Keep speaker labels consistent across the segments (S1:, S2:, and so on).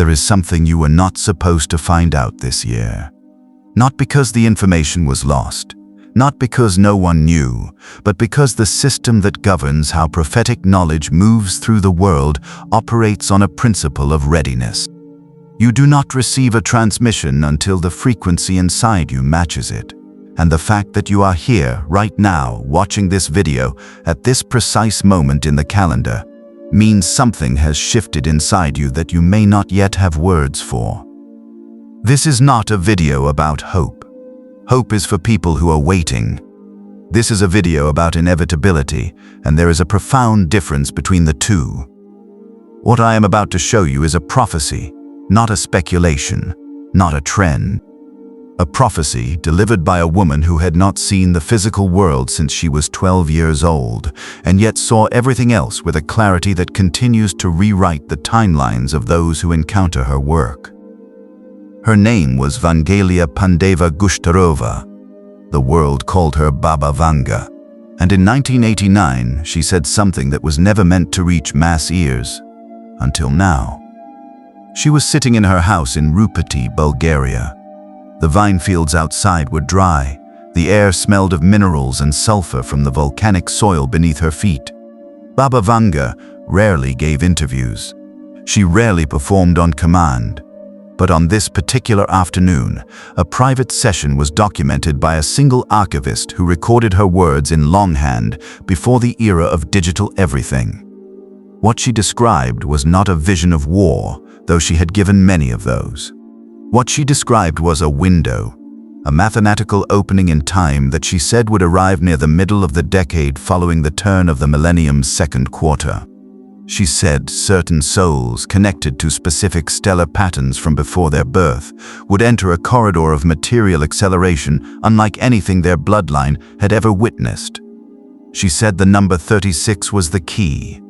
S1: There is something you were not supposed to find out this year. Not because the information was lost, not because no one knew, but because the system that governs how prophetic knowledge moves through the world operates on a principle of readiness. You do not receive a transmission until the frequency inside you matches it. And the fact that you are here right now watching this video at this precise moment in the calendar means something has shifted inside you that you may not yet have words for. This is not a video about hope. Hope is for people who are waiting. This is a video about inevitability, and there is a profound difference between the two. What I am about to show you is a prophecy, not a speculation, not a trend. A prophecy delivered by a woman who had not seen the physical world since she was 12 years old, and yet saw everything else with a clarity that continues to rewrite the timelines of those who encounter her work. Her name was Vanga Pandeva Gushtarova. The world called her Baba Vanga, and in 1989 she said something that was never meant to reach mass ears, until now. She was sitting in her house in Rupati, Bulgaria. The vine fields outside were dry. The air smelled of minerals and sulfur from the volcanic soil beneath her feet. Baba Vanga rarely gave interviews. She rarely performed on command. But on this particular afternoon, a private session was documented by a single archivist who recorded her words in longhand before the era of digital everything. What she described was not a vision of war, though she had given many of those. What she described was a window, a mathematical opening in time that she said would arrive near the middle of the decade following the turn of the millennium's second quarter. She said certain souls connected to specific stellar patterns from before their birth would enter a corridor of material acceleration unlike anything their bloodline had ever witnessed. She said the number 36 was the key,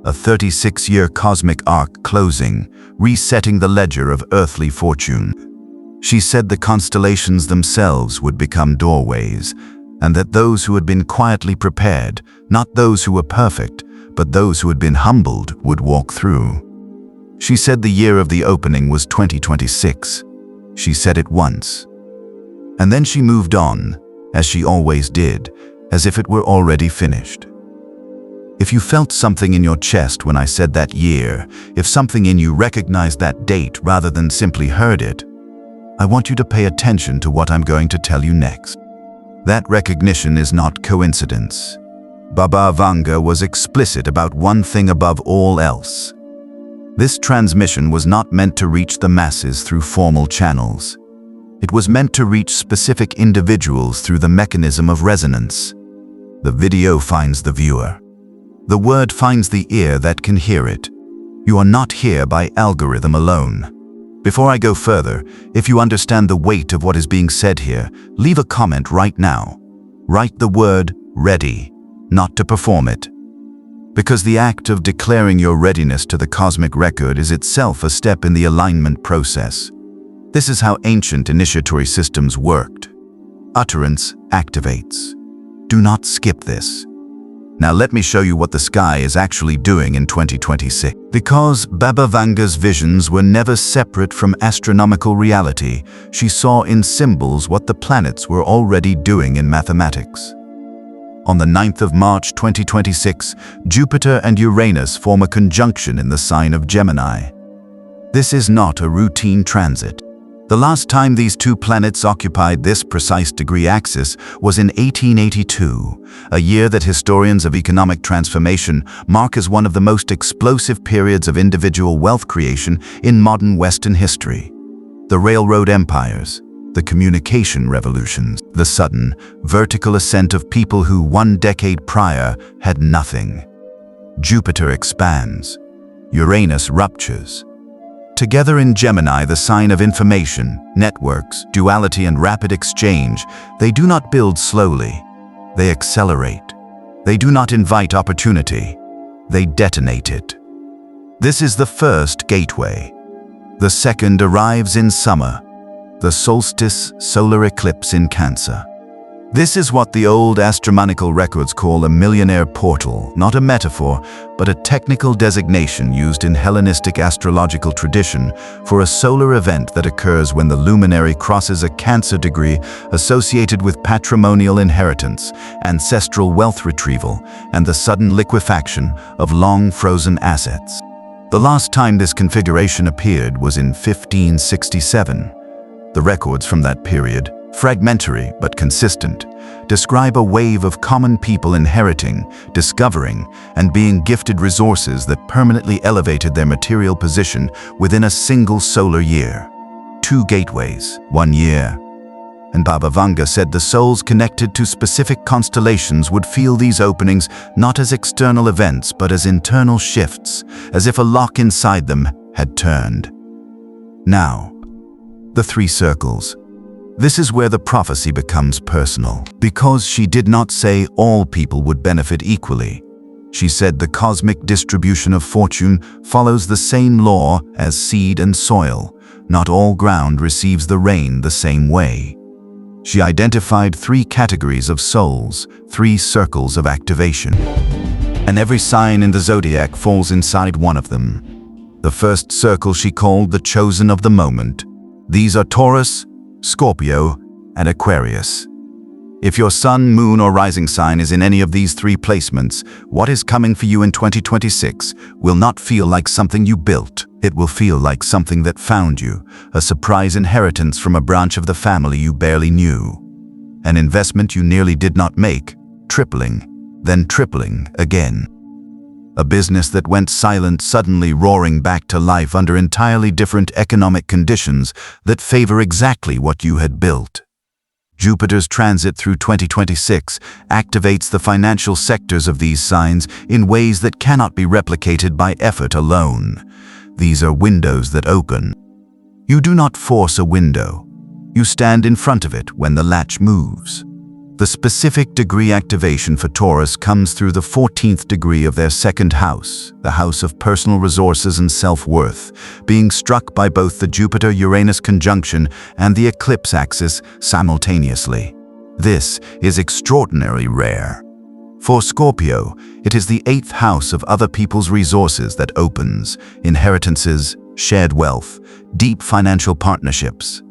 S1: a 36-year cosmic arc closing, resetting the ledger of earthly fortune. She said the constellations themselves would become doorways, and that those who had been quietly prepared, not those who were perfect, but those who had been humbled, would walk through. She said the year of the opening was 2026. She said it once. And then she moved on, as she always did, as if it were already finished. If you felt something in your chest when I said that year, if something in you recognized that date rather than simply heard it, I want you to pay attention to what I'm going to tell you next. That recognition is not coincidence. Baba Vanga was explicit about one thing above all else. This transmission was not meant to reach the masses through formal channels. It was meant to reach specific individuals through the mechanism of resonance. The video finds the viewer. The word finds the ear that can hear it. You are not here by algorithm alone. Before I go further, if you understand the weight of what is being said here, leave a comment right now. Write the word ready, not to perform it. Because the act of declaring your readiness to the cosmic record is itself a step in the alignment process. This is how ancient initiatory systems worked. Utterance activates. Do not skip this. Now let me show you what the sky is actually doing in 2026. Because Baba Vanga's visions were never separate from astronomical reality, she saw in symbols what the planets were already doing in mathematics. On the 9th of March 2026, Jupiter and Uranus form a conjunction in the sign of Gemini. This is not a routine transit. The last time these two planets occupied this precise degree axis was in 1882, a year that historians of economic transformation mark as one of the most explosive periods of individual wealth creation in modern Western history. The railroad empires, the communication revolutions, the sudden, vertical ascent of people who 1 decade prior had nothing. Jupiter expands. Uranus ruptures. Together in Gemini, the sign of information, networks, duality, and rapid exchange, they do not build slowly. They accelerate. They do not invite opportunity. They detonate it. This is the first gateway. The second arrives in summer, the solstice solar eclipse in Cancer. This is what the old astronomical records call a millionaire portal, not a metaphor, but a technical designation used in Hellenistic astrological tradition for a solar event that occurs when the luminary crosses a Cancer degree associated with patrimonial inheritance, ancestral wealth retrieval, and the sudden liquefaction of long-frozen assets. The last time this configuration appeared was in 1567. The records from that period, fragmentary but consistent, describe a wave of common people inheriting, discovering, and being gifted resources that permanently elevated their material position within a single solar year. 2 gateways, 1 year. And Baba Vanga said the souls connected to specific constellations would feel these openings not as external events but as internal shifts, as if a lock inside them had turned. Now, the 3 circles. This is where the prophecy becomes personal. Because she did not say all people would benefit equally. She said the cosmic distribution of fortune follows the same law as seed and soil. Not all ground receives the rain the same way. She identified 3 categories of souls, 3 circles of activation. And every sign in the zodiac falls inside one of them. The first circle she called the chosen of the moment. These are Taurus, Scorpio, and Aquarius. If your sun, moon, or rising sign is in any of these 3 placements, what is coming for you in 2026 will not feel like something you built. It will feel like something that found you, a surprise inheritance from a branch of the family you barely knew. An investment you nearly did not make, tripling, then tripling again. A business that went silent suddenly roaring back to life under entirely different economic conditions that favor exactly what you had built. Jupiter's transit through 2026 activates the financial sectors of these signs in ways that cannot be replicated by effort alone. These are windows that open. You do not force a window. You stand in front of it when the latch moves. The specific degree activation for Taurus comes through the 14th degree of their 2nd house, the house of personal resources and self-worth, being struck by both the Jupiter-Uranus conjunction and the eclipse axis simultaneously. This is extraordinarily rare. For Scorpio, it is the 8th house of other people's resources that opens, inheritances, shared wealth, deep financial partnerships.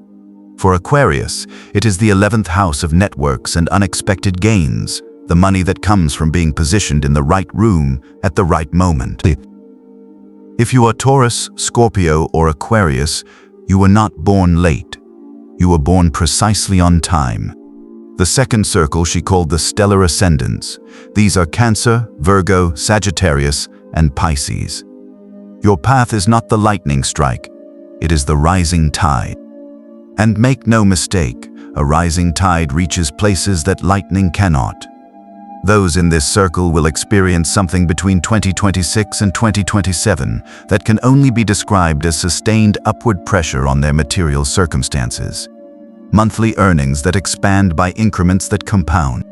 S1: For Aquarius, it is the 11th house of networks and unexpected gains, the money that comes from being positioned in the right room at the right moment. If you are Taurus, Scorpio, or Aquarius, you were not born late. You were born precisely on time. The 2nd circle she called the stellar ascendants. These are Cancer, Virgo, Sagittarius, and Pisces. Your path is not the lightning strike, it is the rising tide. And make no mistake, a rising tide reaches places that lightning cannot. Those in this circle will experience something between 2026 and 2027 that can only be described as sustained upward pressure on their material circumstances. Monthly earnings that expand by increments that compound.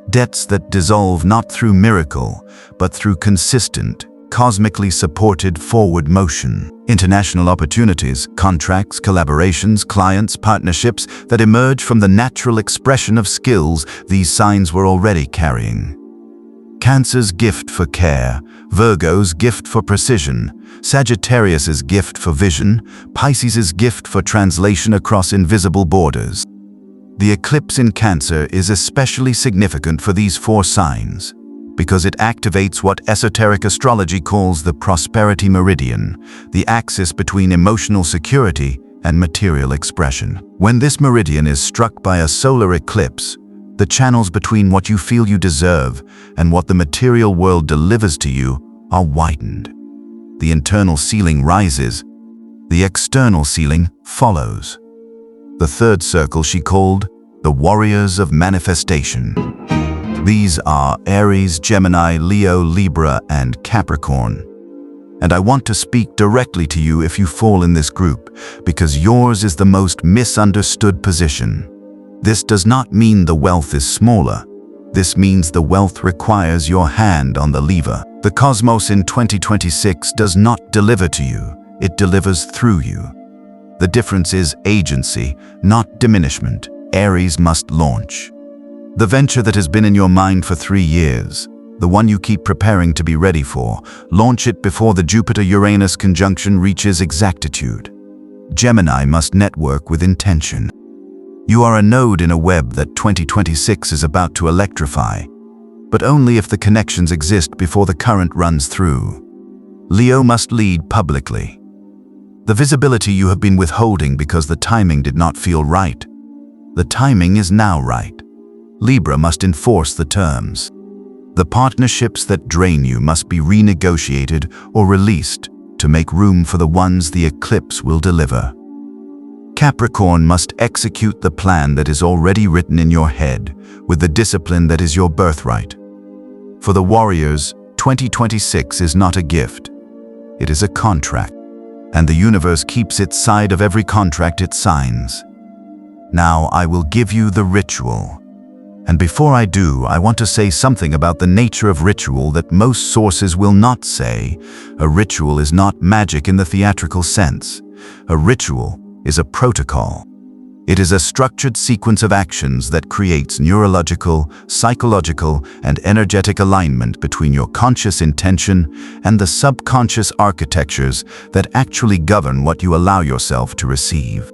S1: Debts that dissolve not through miracle, but through consistent, cosmically supported forward motion. International opportunities, contracts, collaborations, clients, partnerships that emerge from the natural expression of skills these signs were already carrying. Cancer's gift for care, Virgo's gift for precision, Sagittarius's gift for vision, Pisces's gift for translation across invisible borders. The eclipse in Cancer is especially significant for these 4 signs, because it activates what esoteric astrology calls the prosperity meridian, the axis between emotional security and material expression. When this meridian is struck by a solar eclipse, the channels between what you feel you deserve and what the material world delivers to you are widened. The internal ceiling rises, the external ceiling follows. The 3rd circle she called the warriors of manifestation. These are Aries, Gemini, Leo, Libra, and Capricorn. And I want to speak directly to you if you fall in this group, because yours is the most misunderstood position. This does not mean the wealth is smaller. This means the wealth requires your hand on the lever. The cosmos in 2026 does not deliver to you, it delivers through you. The difference is agency, not diminishment. Aries must launch. The venture that has been in your mind for 3 years, the one you keep preparing to be ready for, launch it before the Jupiter-Uranus conjunction reaches exactitude. Gemini must network with intention. You are a node in a web that 2026 is about to electrify, but only if the connections exist before the current runs through. Leo must lead publicly. The visibility you have been withholding because the timing did not feel right. The timing is now right. Libra must enforce the terms. The partnerships that drain you must be renegotiated or released to make room for the ones the eclipse will deliver. Capricorn must execute the plan that is already written in your head with the discipline that is your birthright. For the warriors, 2026 is not a gift. It is a contract, and the universe keeps its side of every contract it signs. Now I will give you the ritual. And before I do, I want to say something about the nature of ritual that most sources will not say. A ritual is not magic in the theatrical sense. A ritual is a protocol. It is a structured sequence of actions that creates neurological, psychological, and energetic alignment between your conscious intention and the subconscious architectures that actually govern what you allow yourself to receive.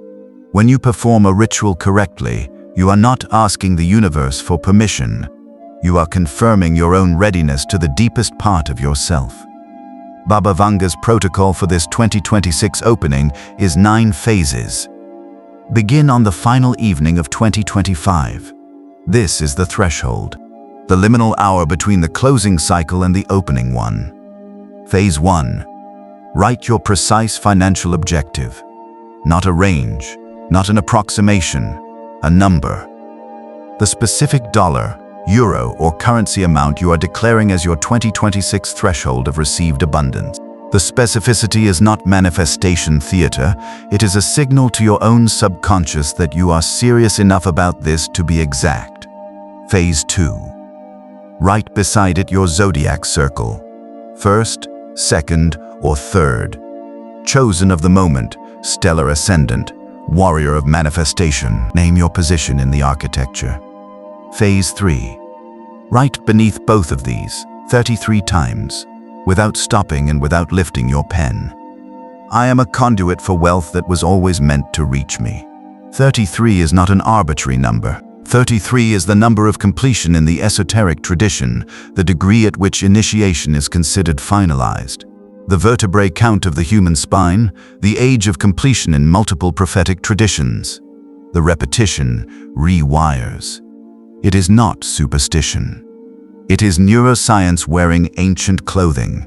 S1: When you perform a ritual correctly, you are not asking the universe for permission. You are confirming your own readiness to the deepest part of yourself. Baba Vanga's protocol for this 2026 opening is 9 phases. Begin on the final evening of 2025. This is the threshold, the liminal hour between the closing cycle and the opening one. Phase 1. Write your precise financial objective. Not a range, not an approximation, a number. The specific dollar, euro, or currency amount you are declaring as your 2026 threshold of received abundance. The specificity is not manifestation theater, it is a signal to your own subconscious that you are serious enough about this to be exact. Phase 2. Write beside it your zodiac circle. First, second, or third. Chosen of the moment, stellar ascendant, warrior of manifestation. Name your position in the architecture. Phase 3. Write beneath both of these 33 times, without stopping and without lifting your pen. I am a conduit for wealth that was always meant to reach me. 33 is not an arbitrary number. 33 is the number of completion in the esoteric tradition, the degree at which initiation is considered finalized. The vertebrae count of the human spine, the age of completion in multiple prophetic traditions. The repetition rewires. It is not superstition. It is neuroscience wearing ancient clothing.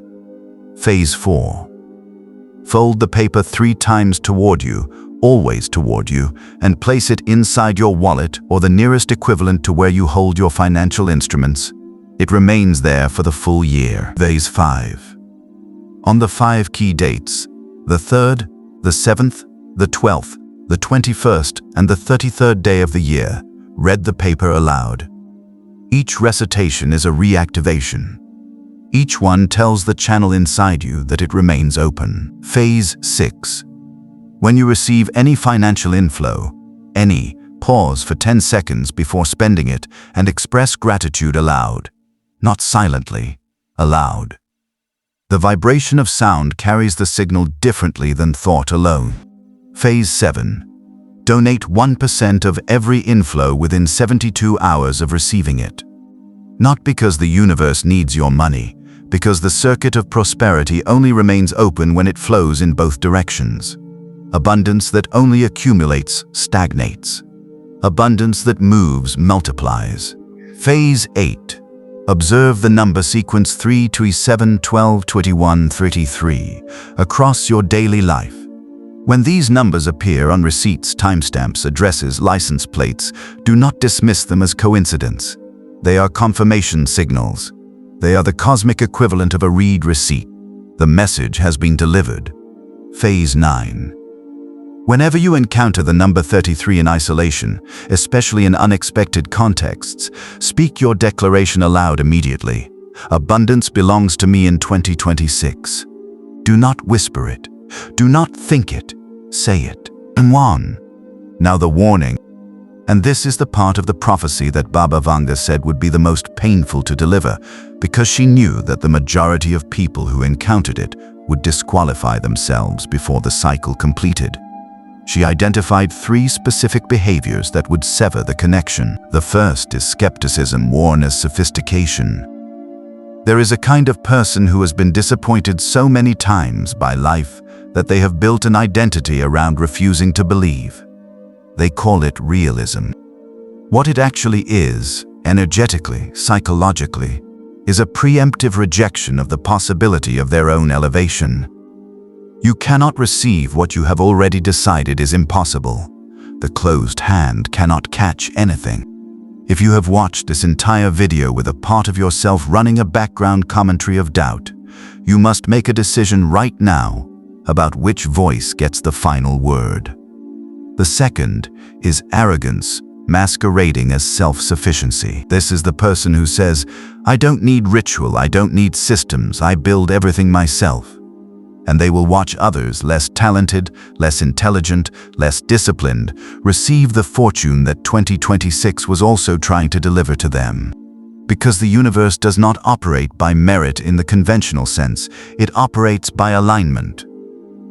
S1: Phase 4. Fold the paper 3 times toward you, always toward you, and place it inside your wallet or the nearest equivalent to where you hold your financial instruments. It remains there for the full year. Phase 5. On the 5 key dates, the 3rd, the 7th, the 12th, the 21st, and the 33rd day of the year, read the paper aloud. Each recitation is a reactivation. Each one tells the channel inside you that it remains open. Phase 6. When you receive any financial inflow, pause for 10 seconds before spending it and express gratitude aloud. Not silently, aloud. The vibration of sound carries the signal differently than thought alone. Phase 7. Donate 1% of every inflow within 72 hours of receiving it. Not because the universe needs your money, because the circuit of prosperity only remains open when it flows in both directions. Abundance that only accumulates stagnates. Abundance that moves multiplies. Phase 8. Observe the number sequence 3 to 7, 12, 21, 33 across your daily life. When these numbers appear on receipts, timestamps, addresses, license plates, do not dismiss them as coincidence. They are confirmation signals. They are the cosmic equivalent of a read receipt. The message has been delivered. Phase 9. Whenever you encounter the number 33 in isolation, especially in unexpected contexts, speak your declaration aloud immediately. Abundance belongs to me in 2026. Do not whisper it. Do not think it. Say it. And one. Now the warning. And this is the part of the prophecy that Baba Vanga said would be the most painful to deliver, because she knew that the majority of people who encountered it would disqualify themselves before the cycle completed. She identified 3 specific behaviors that would sever the connection. The first is skepticism worn as sophistication. There is a kind of person who has been disappointed so many times by life that they have built an identity around refusing to believe. They call it realism. What it actually is, energetically, psychologically, is a preemptive rejection of the possibility of their own elevation. You cannot receive what you have already decided is impossible. The closed hand cannot catch anything. If you have watched this entire video with a part of yourself running a background commentary of doubt, you must make a decision right now about which voice gets the final word. The second is arrogance masquerading as self-sufficiency. This is the person who says, "I don't need ritual, I don't need systems, I build everything myself." And they will watch others less talented, less intelligent, less disciplined receive the fortune that 2026 was also trying to deliver to them. Because the universe does not operate by merit in the conventional sense, it operates by alignment.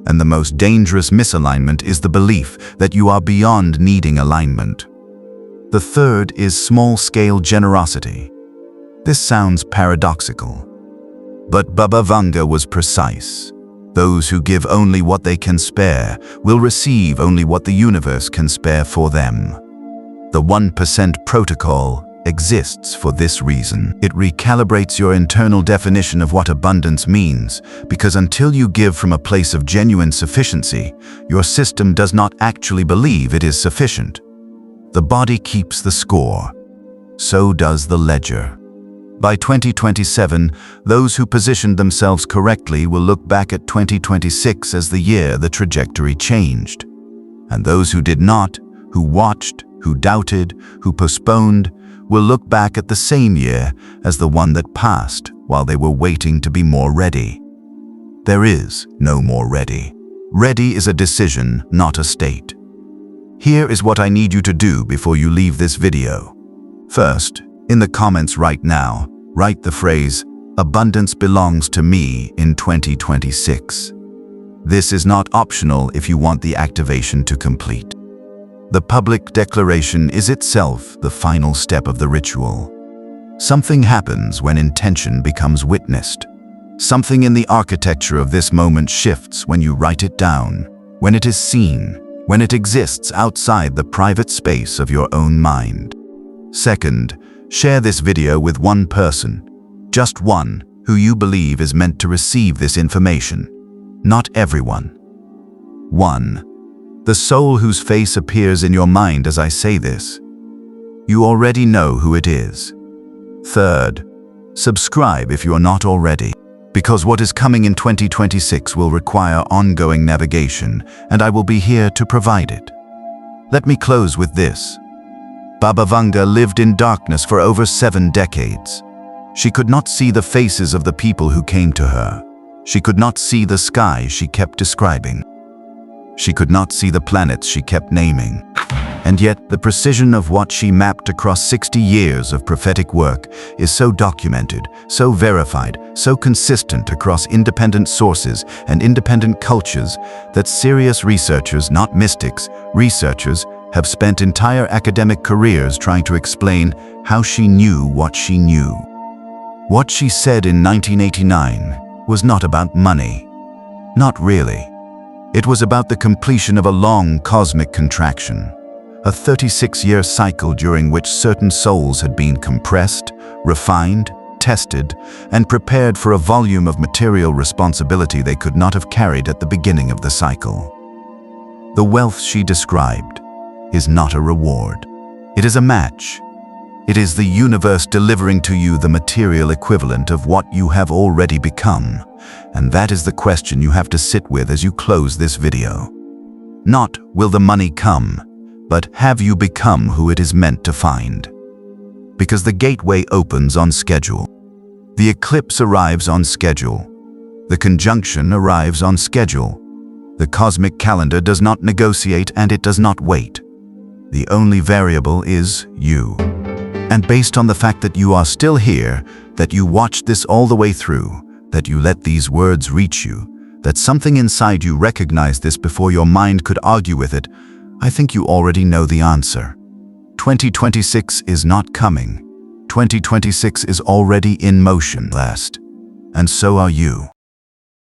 S1: And the most dangerous misalignment is the belief that you are beyond needing alignment. The third is small-scale generosity. This sounds paradoxical, but Baba Vanga was precise. Those who give only what they can spare will receive only what the universe can spare for them. The 1% protocol exists for this reason. It recalibrates your internal definition of what abundance means, because until you give from a place of genuine sufficiency, your system does not actually believe it is sufficient. The body keeps the score. So does the ledger. By 2027, those who positioned themselves correctly will look back at 2026 as the year the trajectory changed. And those who did not, who watched, who doubted, who postponed, will look back at the same year as the one that passed while they were waiting to be more ready. There is no more ready. Ready is a decision, not a state. Here is what I need you to do before you leave this video. First, in the comments right now, write the phrase, "Abundance belongs to me in 2026. This is not optional if you want the activation to complete. The public declaration is itself the final step of the ritual. Something happens when intention becomes witnessed. Something in the architecture of this moment shifts when you write it down, when it is seen, when it exists outside the private space of your own mind. Second, share this video with one person, just one, who you believe is meant to receive this information. Not everyone. 1. The soul whose face appears in your mind as I say this. You already know who it is. Third, subscribe if you are not already, because what is coming in 2026 will require ongoing navigation, and I will be here to provide it. Let me close with this. Baba Vanga lived in darkness for over 7 decades. She could not see the faces of the people who came to her. She could not see the sky she kept describing. She could not see the planets she kept naming. And yet, the precision of what she mapped across 60 years of prophetic work is so documented, so verified, so consistent across independent sources and independent cultures that serious researchers, not mystics, researchers, have spent entire academic careers trying to explain how she knew what she knew. What she said in 1989 was not about money. Not really. It was about the completion of a long cosmic contraction, a 36-year cycle during which certain souls had been compressed, refined, tested, and prepared for a volume of material responsibility they could not have carried at the beginning of the cycle. The wealth she described is not a reward. It is a match. It is the universe delivering to you the material equivalent of what you have already become. And that is the question you have to sit with as you close this video. Not, will the money come, but have you become who it is meant to find? Because the gateway opens on schedule. The eclipse arrives on schedule. The conjunction arrives on schedule. The cosmic calendar does not negotiate and it does not wait. The only variable is you. And based on the fact that you are still here, that you watched this all the way through, that you let these words reach you, that something inside you recognized this before your mind could argue with it, I think you already know the answer. 2026 is not coming. 2026 is already in motion, last. And so are you.